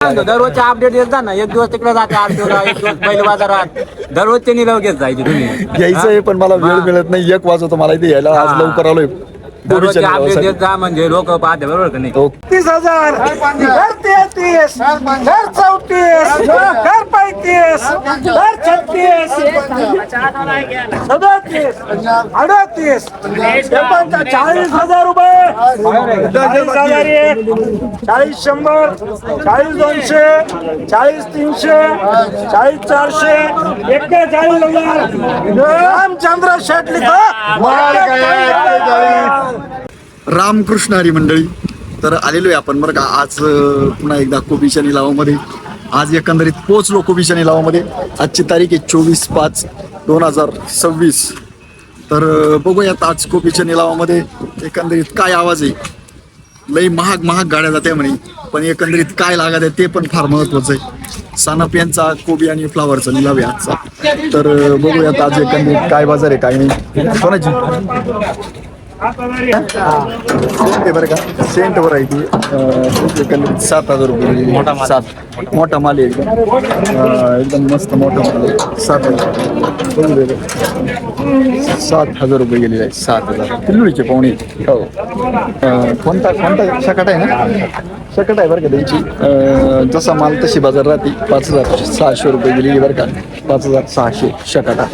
दररोजचे अपडेट येत जा ना. एक दिवस तिकडे जाते आरटीओला, एक दिवस बैल बाजारात. दररोजचे निलव घेत जायचे तुम्ही. घ्यायचं आहे पण मला वेळ मिळत नाही. 1 वाजता मला इथे यायला. आज लवकर आलोय. दररोजचे अपडेट येत जा म्हणजे लोक पाहते बरोबर का नाही. 30,000 घर 33 घर 34 घर 35 घर 36 37 38 40,000 रुपये 40,000 एक 40 100 40 200 40 300 40 400 41,000 रामचंद्र शेट लिखो रामकृष्ण हरी मंडळी. तर आलेलो आहे आपण बरं का आज पुन्हा एकदा कोबीच्या लिलावामध्ये. आज एकंदरीत पोचलो कोबीच्या लिलावामध्ये. आजची तारीख आहे 24/5/2026. तर बघूयात आज कोबीच्या लिलावामध्ये एकंदरीत काय आवाज आहे. लई महाग गाड्या जाते म्हणे, पण एकंदरीत काय लागत आहे ते पण फार महत्वाचं आहे. सानप यांचा कोबी आणि फ्लावरचा लिलाव आहे आजचा. तर बघूयात आज एकंदरीत काय बाजार आहे काय नाही. कोणाची बरं का सेंट व्हरायटी एकंदरीत 7,000 रुपये. मोठा माल आहे एकदम मस्त मोठा माल आहे. 7,000 रुपये गेलेले आहे. 7,000 किल्लोळीचे पाहुणे. हो कोणता शकट आहे ना. शकट आहे बरं का त्यांची. जसा माल तशी बाजार राहते. 5,600 रुपये गेलेली बरं का. 5,600 शकटा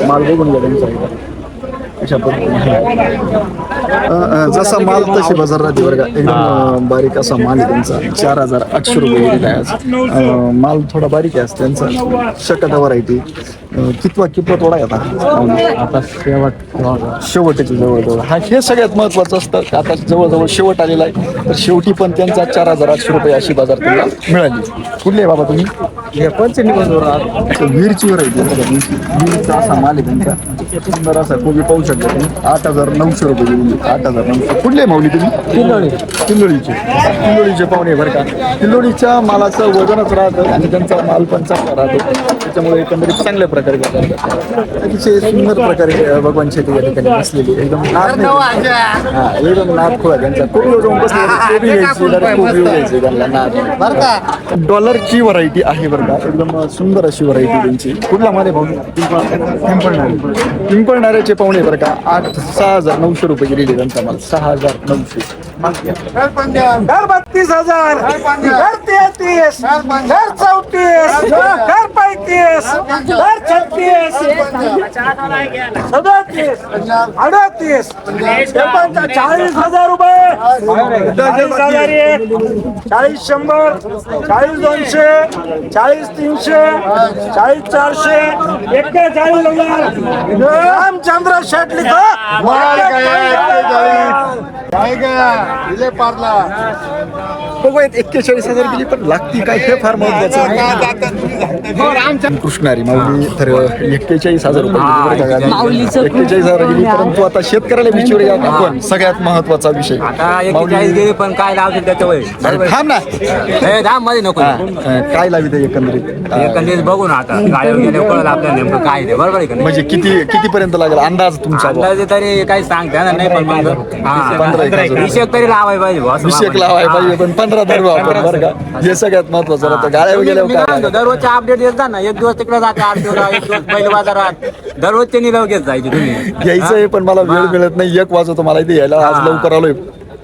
माल बघून घ्या त्यांचा. अशा पद्धतीने जसा माल तशी बाजार राहते बरं का. एकदम बारीक असा माल आहे त्यांचा. 4,800 रुपये गेलेला आहे आज. माल थोडा बारीक आहे त्यांचा. शकटा व्हरायटी. कितवा तोडा आहे आता शेवटची जवळ. हा हे सगळ्यात महत्वाचं असतं. आता जवळजवळ शेवट आलेला आहे. तर शेवटी पण त्यांचा 4,800 रुपये अशी बाजार त्यांना मिळाली. कुठले बाबा तुम्ही वीरची व्हरायटी. वीरचा असा माल आहे त्यांचा. सुंदर असा कोबी पाहू शकता तुम्ही. 8,900 रुपये गेली. 8,900. कुठले माऊली तुम्ही किल्लोळीचे पाहुणे बरं का. किल्लोळीच्या मालाचं वजनच राहतं आणि त्यांचा माल पण चांगला राहतो. त्याच्यामुळे एकंदरीत चांगल्या प्रकारे अतिशय सुंदर प्रकारे भगवान शेती या ठिकाणी बसलेली. एकदम एकदम नाद खोळा त्यांचा. कोबी जाऊन बसले त्यांना. डॉलरची व्हरायटी आहे बरं का. एकदम सुंदर अशी व्हरायटी त्यांची. कुठला माल आहे भाऊ. पिंपळणाऱ्याचे पाहुणे बरं का. 6,900 रुपये गेलेले त्यांचा माल. 6,900. घर 32,000 घर 33 घर 34 घर 35 घर 36 37 38 40,000 रुपये 40,000 एक 40 100 40 200 40 300 40 400 41,000 रामचंद्र शेट लिखो बघूयात. 41,000 गेली पण लागती काय हे फार महत्वाचं. कृष्णारी माऊली तर 41,000 रुपये 41,000 गेली. परंतु आता शेतकऱ्याला विचारूया आपण सगळ्यात महत्वाचा विषय. गेली पण काय लावतील त्याच्यावर. थांब ना. दाम मध्ये नको. काय लावित एकंदरीत बघू ना आता. गाड्या गेल्या कळलं आपल्याला नेमकं काय ते बरोबर आहे का नाही. म्हणजे किती पर्यंत लागेल अंदाज तुमचा. अंदाजे तरी काही सांगता नाही पण 20 तरी लावाय पाहिजे. 20 लावाय पाहिजे पण 15 धरू आपण बरं का. हे सगळ्यात महत्वाचं राहतं. गाड्या गेल्या दररोजचे अपडेट येत जा ना. एक दिवस तिकडे जाते आरटीओला, एक दिवस बैल बाजारात. दररोजचे निलव घेत जायचे तुम्ही. घ्यायचं आहे पण मला वेळ मिळत नाही. 1 वाजता मला इथे यायला. आज लवकर आलोय.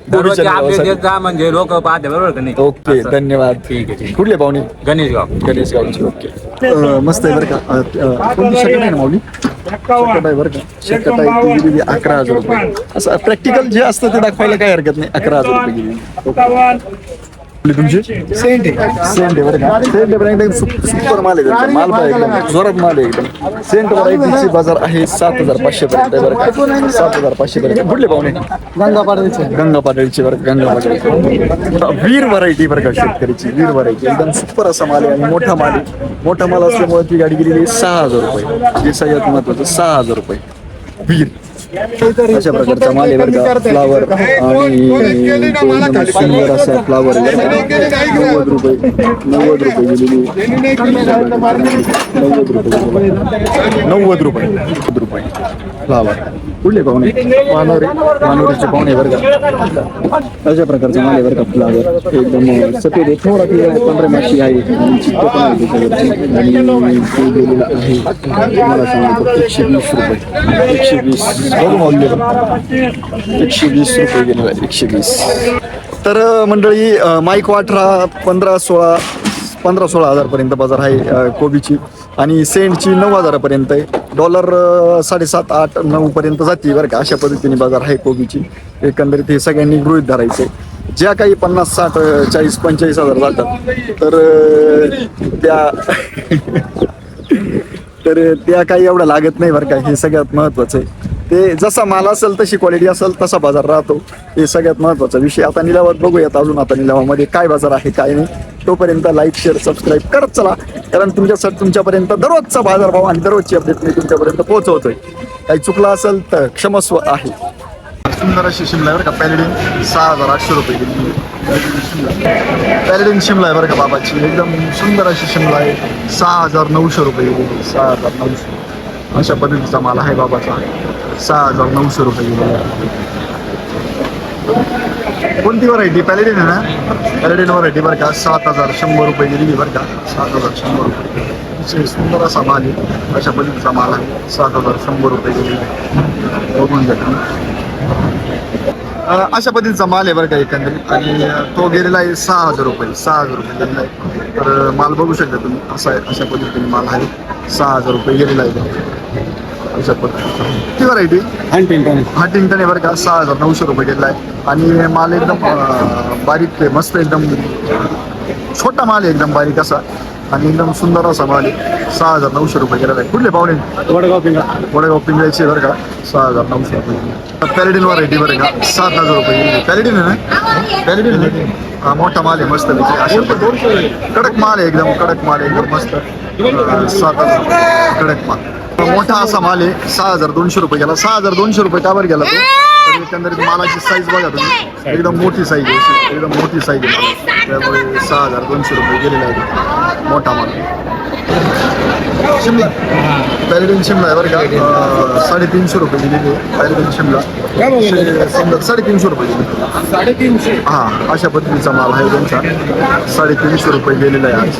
दररोजचे अपडेट येत जा म्हणजे लोक पाहते बरोबर का नाही. ओके धन्यवाद. ठीक आहे. कुठले पाहुणे. गणेशगावची. ओके मस्त आहे बरं का. कोणती शकट आहे ना माऊली. शकट आहे बरं का. शकट आहे ती गेली 11,000 रुपये. असं प्रॅक्टिकल जे असतं ते दाखवायला काही हरकत नाही. 11,000 रुपये गेली. तुमची सेंट आहे बरं का. सेंट एकदम सुपर माल आहे. माल पण एकदम जोरात माल आहे एकदम. सेंट व्हरायटीची बाजार आहे 7,500 पर्यंत बरं का. 7,500 पर्यंत. कुठले पाहुणे. गंगापाटळीची बरं. गंगापाटळी वीर व्हरायटी बरं का. शेतकरीची वीर व्हरायटी एकदम सुपर असा माल आहे आणि मोठा माल आहे. मोठा माल असल्यामुळे ती गाडी गेलेली 6,000 रुपये. हे सगळ्यात महत्वाचं 6,000 रुपये वीर. अशा प्रकारचा माल आहे बरं का फ्लावर आणि एकदम सुंदर असा फ्लावर 90 रुपये गेलेली 90 रुपये फ्लावर कुठले पाहुणे मानोरीचे पाहुणे बरं का अशा प्रकारचा माल आहे बरं का फ्लावर एकदम सफेद आहे थोडा पंधरा माशी आहे आणि चित्त पण आहे त्याच्यावरती आणि ते गेलेलं आहे मला सांगतो 120 रुपये 120 बघू मौल्य 120 रुपये गेलेलं आहे 120 तर मंडळी माईक 15-16 हजारपर्यंत बाजार आहे कोबीची आणि सेंटची 9,000 पर्यंत आहे डॉलर 7.5-8-9 पर्यंत जाते बरं का अशा पद्धतीने बाजार आहे कोबीची एकंदरीत हे सगळ्यांनी गृहीत धरायचे ज्या काही 50-60-40-45 हजार जातात तर त्या काही एवढं लागत नाही बरं का हे सगळ्यात महत्त्वाचं आहे ते जसा माल असेल तशी क्वालिटी असेल तसा बाजार राहतो हे सगळ्यात महत्त्वाचा विषय आता निलावात बघूयात अजून आता निलावामध्ये काय बाजार आहे काय नाही तोपर्यंत लाईक शेअर सबस्क्राईब करत चला कारण तुमच्यापर्यंत दररोजचा बाजारभाव आणि दररोजची अपडेट मी तुमच्यापर्यंत पोहोचवतोय काही चुकलं असेल तर क्षमस्व आहे सुंदर अशी शिमला आहे बरं का पॅलेडिन 6,800 रुपये गेली पॅलेडिन शिमला आहे बरं का बाबाची एकदम सुंदर अशी शिमला आहे 6,900 रुपये गेली 6,900 अशा पद्धतीचा माल आहे बाबाचा 6,900 रुपये गेली कोणती व्हरायटी पॅलेडिन आहे ना पॅलेडिन व्हरायटी बरं का 7,100 रुपये गेली बरं का 7,100 रुपये सुंदर असा माल आहे अशा पद्धतीचा माल आहे 7,100 रुपये गेली बघून घ्या अशा पद्धतीचा माल आहे बरं का एकंदरीत आणि तो गेलेला आहे 6,000 रुपये गेलेला आहे तर माल बघू शकता तुम्ही असा आहे अशा पद्धतीने माल आहे 6,000 रुपये गेलेला आहे अशा पद्धतीचा ती व्हरायटी हंटिंग्टन आहे बरं का 6,900 रुपये गेलेला आहे आणि माल एकदम बारीक आहे मस्त एकदम छोटा माल आहे एकदम बारीक असा आणि एकदम सुंदर असा माल आहे 6,900 रुपये गेलेला आहे कुठले पाहुणे वडगाव पिंगळ्याचे बरं का 6,900 रुपये पॅलेडिन व्हरायटी बरं का 7,000 रुपये गेली पॅलेडिन आहे ना पॅलेडिन हा मोठा माल आहे मस्त कडक माल आहे एकदम मस्त 7,000 कडक माल मोठा असा माल आहे 6,200 रुपये गेला 6,200 रुपये का बरं गेला तो तर एकंदरीत मालाची साईज बघा तुम्ही एकदम मोठी साईज आहे एकदम मोठी साईज आहे त्यामुळे 6,200 रुपये गेलेला आहे मोठा माल शिमला पॅलेडिन शिमला आहे बरं का 350 रुपये गेलेली आहे पॅलेडिन शिमला 350 रुपये गेली हां अशा पद्धतीचा माल आहे त्यांचा 350 रुपये गेलेला आहे आज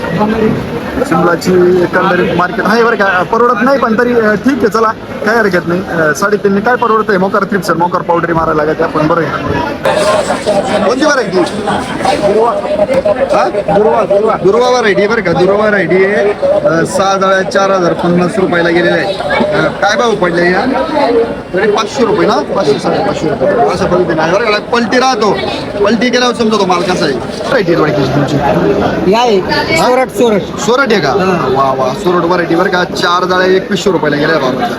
शिमलाची एकंदरीत मार्केट आहे बरं का परवडत नाही पण तरी ठीक आहे चला काय हरकत नाही 350 काय परवडत आहे मोकार थ्रिप्सन मोकार पावडरी मारायला लागत आपण बरं कोणती व्हरायटी दुर्वा व्हरायटी बरं का दुर्वा व्हरायटी आहे 6,450 रुपयाला गेलेला आहे काय भाव पडले या तरी 500 रुपये ना 500-550 रुपये असं पद्धतीने आहे बरं का पलटी राहतो पलटी केल्यावर समजा तो माल कसा आहे व्हरायटी तुमची सोरट आहे का वा सोरट व्हरायटी बरं का 4 जाळ्या 2100 रुपयाला गेल्या बाबाचा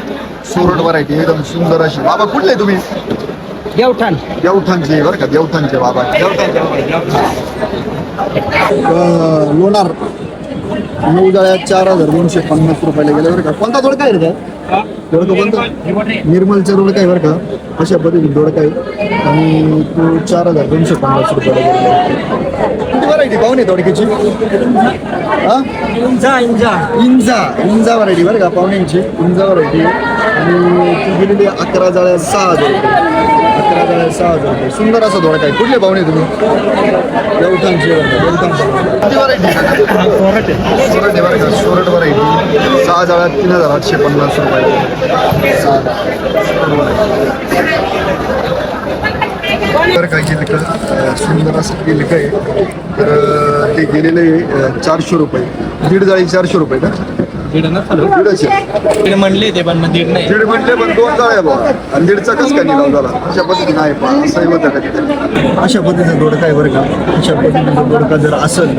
सोरट व्हरायटी एकदम सुंदर अशी बाबा कुठले तुम्ही देवठाणचे बरं का देवठाणचे बाबा लोणार 9 जाळ्या 4,250 रुपयाला गेल्या बरं का कोणता दोडका आहे रे दोडका कोणता निर्मलचा दोडका आहे बरं का अशा पद्धतीने दोडका आहे आणि तो 4,250 रुपयाला गेलेला किती व्हरायटी पाहुणे दोडक्याची इंजा व्हरायटी बरं का पाहुण्यांची इंजा व्हरायटी आणि ती गेलेली 11 जाळ्या 6,000 रुपये सुंदर असा दोडका आहे कुठले पाहुणे तुम्ही देवठाणचे सोरट बरं का सोरट व्हरायटी 6 जाळ्या 3,850 रुपये तर काय केलं सुंदर असं केलं काय तर ते गेलेलं आहे 400 रुपये दीड जाळी 400 रुपये का दीड म्हणले ते पण दीड नाही दीड म्हणले पण 2 जाळ्या बाबा आणि दीडचा कसं काय निलाव झाला अशा पद्धतीने आहे पण असंही होतं कधी अशा पद्धतीचा दोडका आहे बरं का अशा पद्धतीचा दोडका जर असेल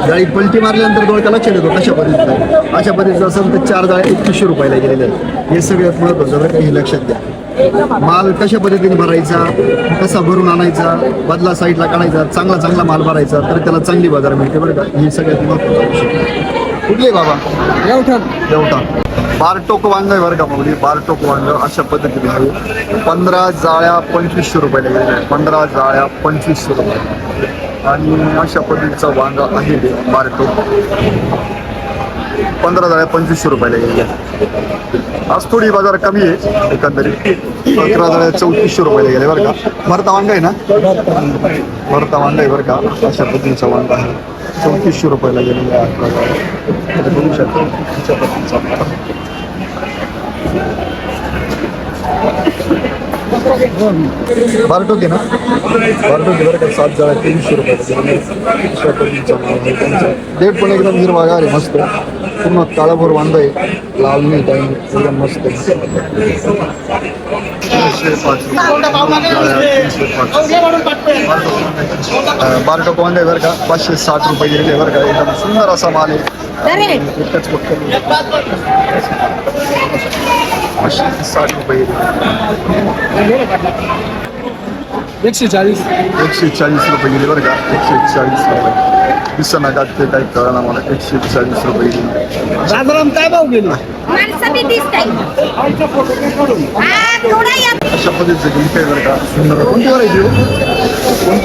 गाडी पलटी मारल्यानंतर दोडका लक्षात येतो कशा पद्धतीचा अशा पद्धतीचा असेल तर 4 जाळ्या 2100 रुपयाला गेलेले आहेत हे सगळ्यात महत्त्वाचं बरं का हे लक्षात द्या माल कशा पद्धतीने भरायचा कसा भरून आणायचा बदला साईडला काढायचा चांगला माल भरायचा तर त्याला चांगली बाजार मिळते बरं का ही सगळ्यात महत्त्वाचा विषय कुठले बाबा देवटा बारटोक वांग आहे बरं का माऊली बारटोक वांग अशा पद्धतीने आहे 15 जाळ्या 2500 रुपयाला गेले 15 जाळ्या 2500 रुपये आणि अशा पद्धतीचा वांग आहे ते बारटोक 15 जाळ्या 2500 रुपयाला गेले आज थोडी बाजार कमी आहे एकंदरीत 15 जाळ्या 3400 रुपयाला गेले बरं का भरता वांग आहे ना भरता वांग आहे बरं का अशा पद्धतीचा वांग आहे 3400 रुपयाला गेलेले आहे बघू शकतो अशा पद्धतीचा बारटोक आहे ना बारटोक बरं का 7 जाळ्या 300 रुपयाला डेट पण एकदम हिरवागार आहे मस्त पूर्ण काळाभोर वांदा आहे लाल नाही काही एकदम मस्त बारटोक वांदा आहे बरं का 560 रुपये गेलेले बरं का एकदम सुंदर असा माल आहे एकच फक्त 560 रुपये 140 रुपये गेले बरं का 140 रुपये दिसना का ते काही कळणार मला 140 रुपये गेले साधारण काय भाव गेले माणसं बी दिसतंय. थोडा या अशा पद्धतीचं गिलक बरं का सुंदर कोणती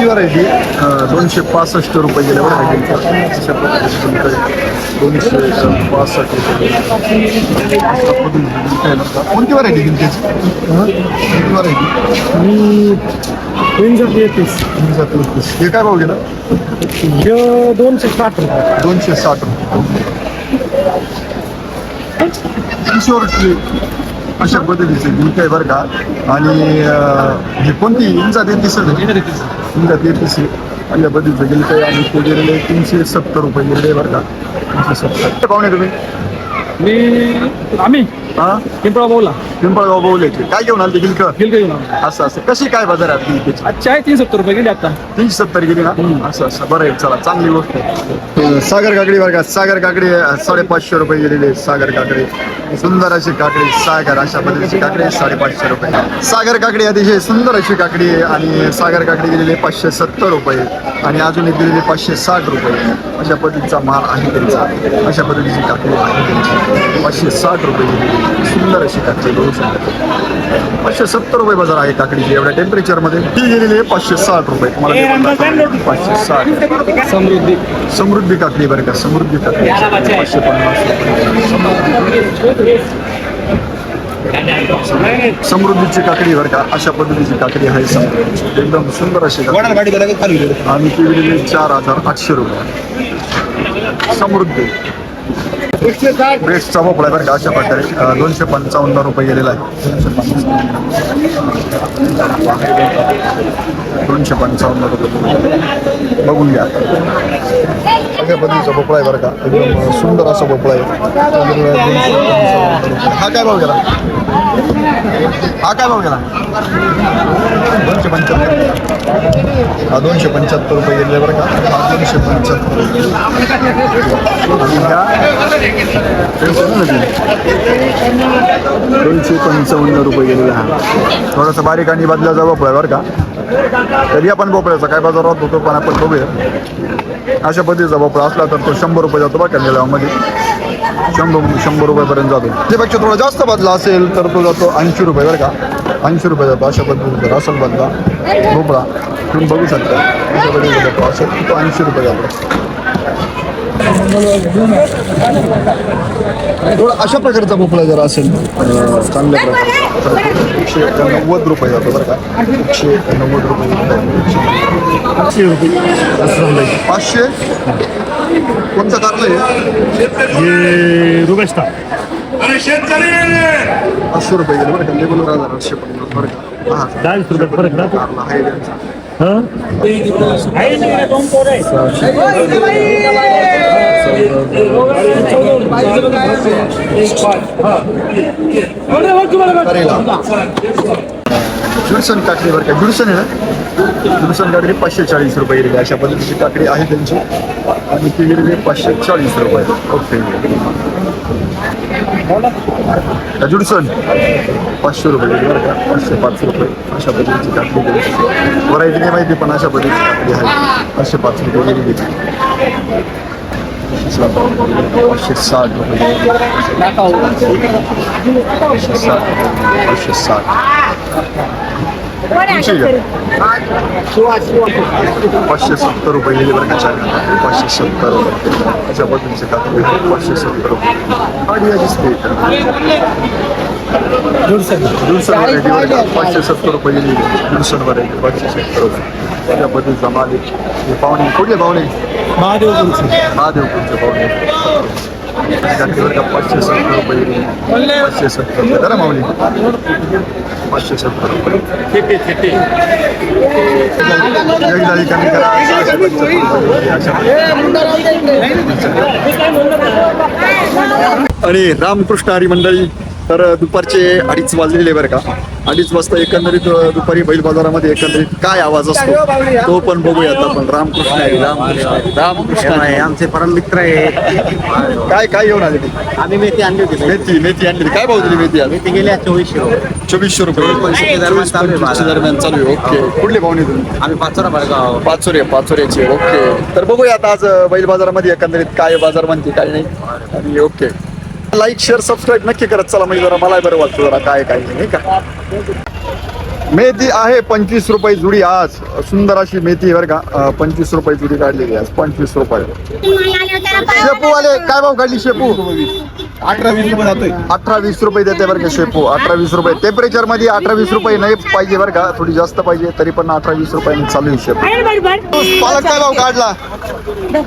व्हरायटी 265 रुपये गेले बरं का गिलक अशा पद्धतीचं गिलक 265 रुपये अशा पद्धतीचं गिलक आहे बरं का कोणती व्हरायटी गिलक्याची कोणती व्हरायटी 330 हे काय भाव गेला 260 रुपये 260 रुपये अशा पद्धतीचे गिलक आहे बरं का आणि हे कोणती इंचा 33 इंचा 33 अशा पद्धतीचं गिलक आहे आणि ते गेलेले 370 रुपये गेलेले बरं का 370 पाहुणे तुम्ही आम्ही हां पिंपळा पिंपळगाव बोलायचे काय घेऊन आले ते गिलक घेऊन असं कशी काय बाजारात गिलक्याची अच्छा आहे 370 रुपये गेले आता 370 गेली ना असं बरं आहे चला चांगली गोष्ट आहे सागर काकडी बरं का सागर काकडी 550 रुपये गेलेली आहे सागर काकडी सुंदर अशी काकडी सागर अशा पद्धतीची काकडी 550 रुपये सागर काकडी अतिशय सुंदर अशी काकडी आहे आणि सागर काकडी गेलेली आहे 570 रुपये आणि अजून एक गेलेली 560 रुपये अशा पद्धतीचा माल आहे त्यांचा अशा पद्धतीची काकडी आहे त्यांची 560 रुपये गेलेली सुंदर अशी काकडी बघू शकता 570 रुपये बाजार आहे काकडीची एवढ्या टेम्परेचरमध्ये ती गेलेली आहे 560 रुपये तुम्हाला 560 समृद्धी काकडी बरं का समृद्धी काकडी 550 समृद्धीची काकडी बरं का अशा पद्धतीची काकडी आहे समृद्धीची एकदम सुंदर अशी काकडी आणि ती गेलेली 4800 रुपये समृद्धी ब्रेस्टचा भोपळा बरं का अशा प्रकारे 255 रुपये गेलेला आहे 255 रुपये बघून घ्या अशा पद्धतीचा भोपळा आहे बरं का एकदम सुंदर असा भोपळा आहे हा काय भाव गेला हा काय भाव गेला 275 रुपये गेले बरं का हा 255 रुपये गेलेला हा थोडासा बारीक आणि बदलाचा भोपळा बरं का तरी आपण भोपळ्याचा काय बाजारात होतो पण आपण बघूया अशा पद्धतीचा भोपळा असला तर तो 100 रुपये जातो बघा लिलावामध्ये 100 रुपयापर्यंत जातो त्यापेक्षा थोडा जास्त बदला असेल तर तो जातो 80 रुपये बरं का 80 रुपये जातो अशा पद्धतीचा असेल बदला भोपळा तुम्ही बघू शकता अशा पद्धतीचा भोपळा असेल तो 80 रुपये जातो थोडा अशा प्रकारचा भोपळा जर असेल चांगल्या प्रकारे 190 रुपये जातो बरं का 190 रुपये 500 कोणतं कारलं आहे रुबेस्टा 500 रुपये गेले बरं का लेबल 1850 बरं का 40 रुपये फरक ना कारला आहे त्यांचा जुडसन काकडी बरं का जुडसन आहे ना जुडसन काकडी 540 रुपये गेलेली अशा पद्धतीची काकडी आहे त्यांची आणि ती गेलेली 540 रुपये ओके जुडसन 500 रुपये गेली बरं का 505 रुपये अशा पद्धतीची काकडी द्यायची व्हरायटी नाही माहिती पण अशा पद्धतीची काकडी आहे 505 रुपये गेली 560 रुपये 560 570 रुपये गेले बरं का चायना 570 रुपये त्याच्या बदलीचे का 570 रुपये आणि याची स्पीड 570 रुपये गेली 150 व्हरायटी 570 रुपये त्याच्या बदलीचा माल हे पाहुणे कुठले पाहुणे महादेवपूरचे पाहुणे गाठीवर का 570 रुपये 570 रुपये जरा माऊली 570 रुपये एकदा कमी करा आणि रामकृष्ण हरी मंडळी तर दुपारचे 2:30 वाजलेले बरं का 2:30 वाजता एकंदरीत दुपारी बैल बाजारामध्ये एकंदरीत काय आवाज असतो तो पण बघूयात आपण. रामकृष्ण आहे रामकृष्ण आहे आमचे परम मित्र आहे. काय घेऊन आले ते आम्ही मेथी आणली होती. मेथी आणली काय भाव दिली मेथी आज मेथी गेल्या 2400 रुपये 24 दरम्यान चालू आहे. ओके कुठले पाहुणे तुम्ही? आम्ही पाचोरा पाचोऱ्याचे ओके. तर बघूयात आज बैल बाजारामध्ये एकंदरीत काय बाजार म्हणते काय नाही आणि ओके लाईक शेअर सबस्क्राईब नक्की करत चला म्हणजे जरा मला बरं वाटतं जरा काय नाही का. मेथी आहे 25 रुपये जुडी आज सुंदर अशी मेथी बरं का 25 रुपये जुडी काढलेली आज 25 रुपये. शेपू वाले काय भाव काढली शेपू? 18-20 रुपये जातोय 18-20 रुपये देते बरं का शेपू 18-20 रुपये टेम्परेचर मध्ये 18-20 रुपये नाही पाहिजे बरं का थोडी जास्त पाहिजे तरी पण 18-20 रुपयांनी चालू आहे शेपू. पालक काय भाव काढला?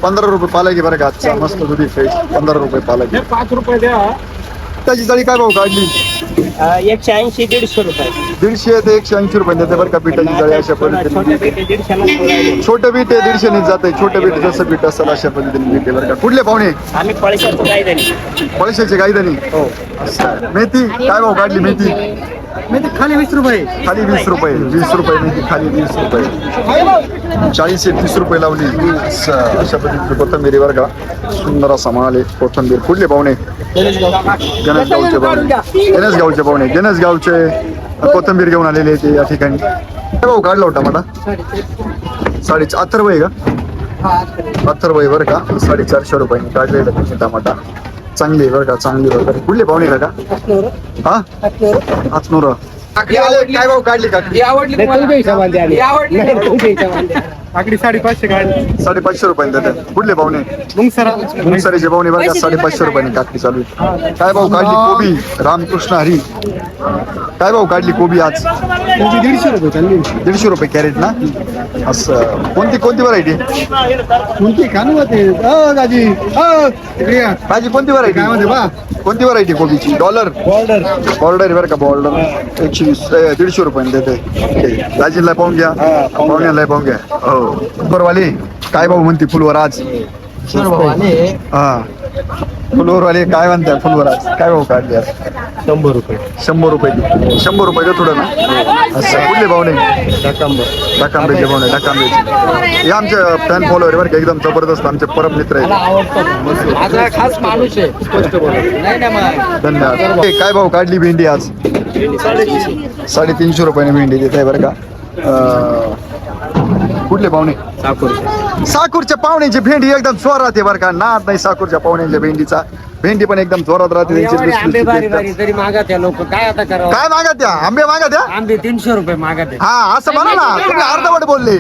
15 रुपये पालक आहे बरं का आजचा मस्त दुधी फ्रेश 15 रुपये पालक 5 रुपये द्या. त्याची जाळी काय भाव काढली? 180-150 रुपये 150 ते 180 रुपये देते बरं का पिठाची जाळी अशा पद्धतीने. छोटं बीट आहे 150 ने जाते छोटं बीट जसं बीट असेल अशा पद्धतीने बीट आहे बरं का. कुठले पाहुणे? आम्ही पळशाचं काय झाली पळशाचे गायदानी मेथी काय भाव काढली मेथी? खाली 20 रुपये खाली 20 रुपये 20 रुपये मेथी खाली 20 रुपये 40 ते 30 रुपये लावली अशा पद्धतीची कोथंबीर बरं का सुंदर असा माल आहे कोथंबीर. कुठले पाहुणे? गणेशगावचे पाहुणे गणेशगावचे कोथंबीर घेऊन आलेले ते या ठिकाणी. काय भाऊ काढला होता टमाटा? 4.5 अथर्व आहे का? अथर्व आहे बरं का 450 रुपयांनी काढलेलं टमाटा चांगली आहे बरं का चांगली बरं. कुठले पाहुणे का हा हातनोरा काय भाव काढली का? आकडी 550 काढली 550 रुपयांनी देतात. कुठले पाहुणे? मुंगसरीचे पाहुणे बरं का 550 रुपयांनी काकडी चालू आहे. काय भाव काढली कोबी? रामकृष्ण हरी काय भाव काढली कोबी आज? 150 रुपये चालली 150 रुपये कॅरेट ना असं. कोणती व्हरायटी? कोणती खाणू होते दाजी भाजी कोणती व्हरायटी? कोणती व्हरायटी कोबीची? बॉर्डर बरं का बॉर्डर 120 रुपयांनी देते. दाजीला पाहून घ्या पाहुण्याला पाहून घ्या हो. फुलवाले काय भाऊ म्हणते फुलवर आज? हा फुलवरवाले काय म्हणताय फुलवर आज काय भाऊ काढले आज? 100 रुपये 100 रुपये 100 रुपये का थोडं ना असं. कुठले भावने? ढाकांबेचे भावने ढाकांबेचे हे आमचे फॅन फॉलोअर बरं का एकदम जबरदस्त आमचे परम मित्र आहेत. खास माणूस आहे धन्यवाद. काय भाऊ काढली भेंडी आज? 350 रुपयाने भेंडी देत आहे बरं का. कुठले पाहुणे? साकूरच्या पाहुण्यांची भेंडी एकदम जोरात राहते बरं का. नाद नाही साकूरच्या पाहुण्यांच्या भेंडीचा. भेंडी पण एकदम जोरात राहते आंबे बारी बारी तरी मागत या लोक काय आता करावं? काय मागत द्या? आंबे मागत द्या. आंबे 300 रुपये मागत आहे. हा असं म्हणा ना तुम्ही अर्धवट बोलले.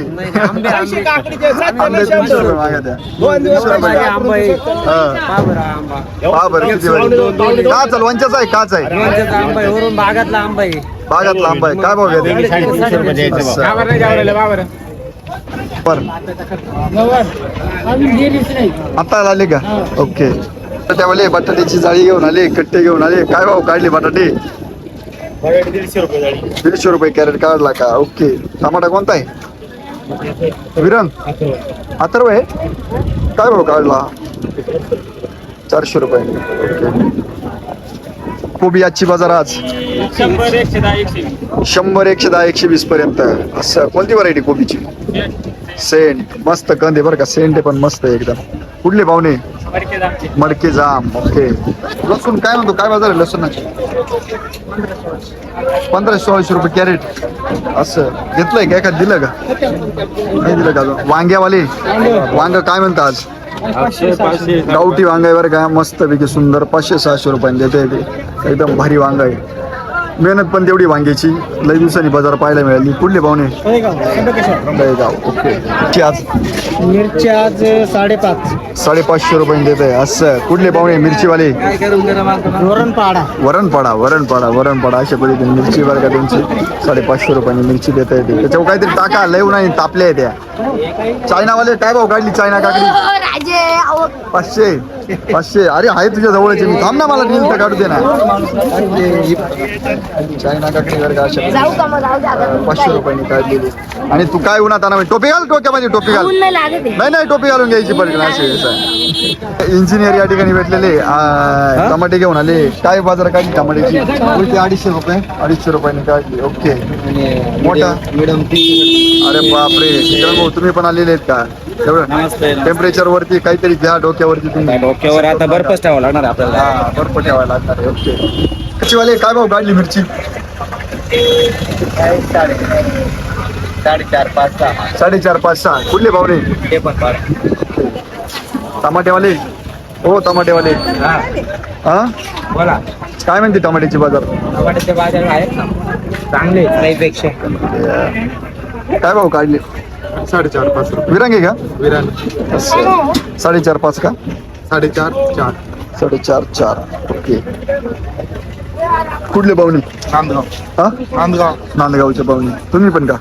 आंबे आंबे 300 रुपये मागत द्या. 300 रुपये. आंबा आहे. आंबा पहा बरं किती वेळ काच आहे लोणच्याचा आहे काच आहे लोणच्याचा आंबा आहे वरून बागातला आंबा आहे. बागातला आंबा आहे काय भाव घ्या? 350 रुपये आता आले का? ओके त्यावेळेला बटाट्याची जाळी घेऊन आले कट्टे घेऊन आले. काय भाव काढले बटाटे? 150 रुपये कॅरेट काढला का? ओके टमाटा कोणता आहे? विरंग अथर्व आहे. काय भाव काढला? 400 रुपये. ओके कोबी आजची बाजार आज 100, 110, 120 पर्यंत असं. कोणती व्हरायटी कोबीची? सेंट मस्त कंद आहे बरं का सेंट आहे पण मस्त आहे एकदम. कुठले पाहुणे? मडके जाम. ओके लसूण काय म्हणतो काय बाजार आहे लसूणाची? 1500-1600 रुपये कॅरेट असं. घेतलंय का एखाद दिलं का? नाही दिलं का? वांग्यावाले वांग काय म्हणता आज? गावठी वांग आहे बरं का, मस्तपैकी सुंदर 500-600 रुपयांनी देता येते. एकदम भारी वांग आहे. मेहनत पण तेवढी वांग्याची. लई दिवसांनी बाजार पाहायला मिळाली. कुठले पाहुणे? दहेगाव. ओके. आज मिरची आज 5.5. 550 रुपयांनी देत आहे. असं कुठले पाहुणे? मिरचीवाले. वरणपाडा. वरणपाडा अशा पद्धतीने मिरची बरं का त्यांची 550 रुपयांनी मिरची देता येते. त्याच्यावर काहीतरी टाका, लय उन्हाने तापल्या त्या. चायनावाले काय भाव काढली चायना काकडी? 500. अरे आहे तुझ्या जवळचे, मी थांब ना, मला रील तर काढू दे ना. चायना काकडी बरं का अशा 500 रुपयांनी काढलेली. आणि तू काय उन्हात आणा, टोपी घाल डोक्यामध्ये, टोपी घाल. नाही टोपी घालून घ्यायची पडली असे. इंजिनियर या ठिकाणी भेटलेले टमाटे घेऊन आले. काय बाजार काढली टमाट्याची? 250 रुपये. 250 रुपयांनी काढली. ओके. मोठा अरे बापरे, भाऊ तुम्ही पण आलेले आहेत का? एवढं टेम्परेचर वरती काहीतरी घ्या डोक्यावरती तुम्ही. डोक्यावर आता बर्फच ठेवावा लागणार आपल्याला. हा, बर्फ ठेवायला लागणार आहे. ओके. मिरचीवाले काय भाव काढली मिरची? 4.5-5.6. कुठले भाव रे? टमाटेवाले. हो टमाटेवाले. हा बोला. काय म्हणते टमाट्याची बाजार? टमाट्याचे बाजार आहेत ना चांगले पेक्षा. काय भाव काढले? 4.5-5 रुपये. विरांगे का? विरान 4.5-5 का? 4.5-4. 4.5. ओके. कुठले पाहुणे? नांदगाव. हा नांदगाव. नांदगावचे पाहुणे. तुम्ही पण का?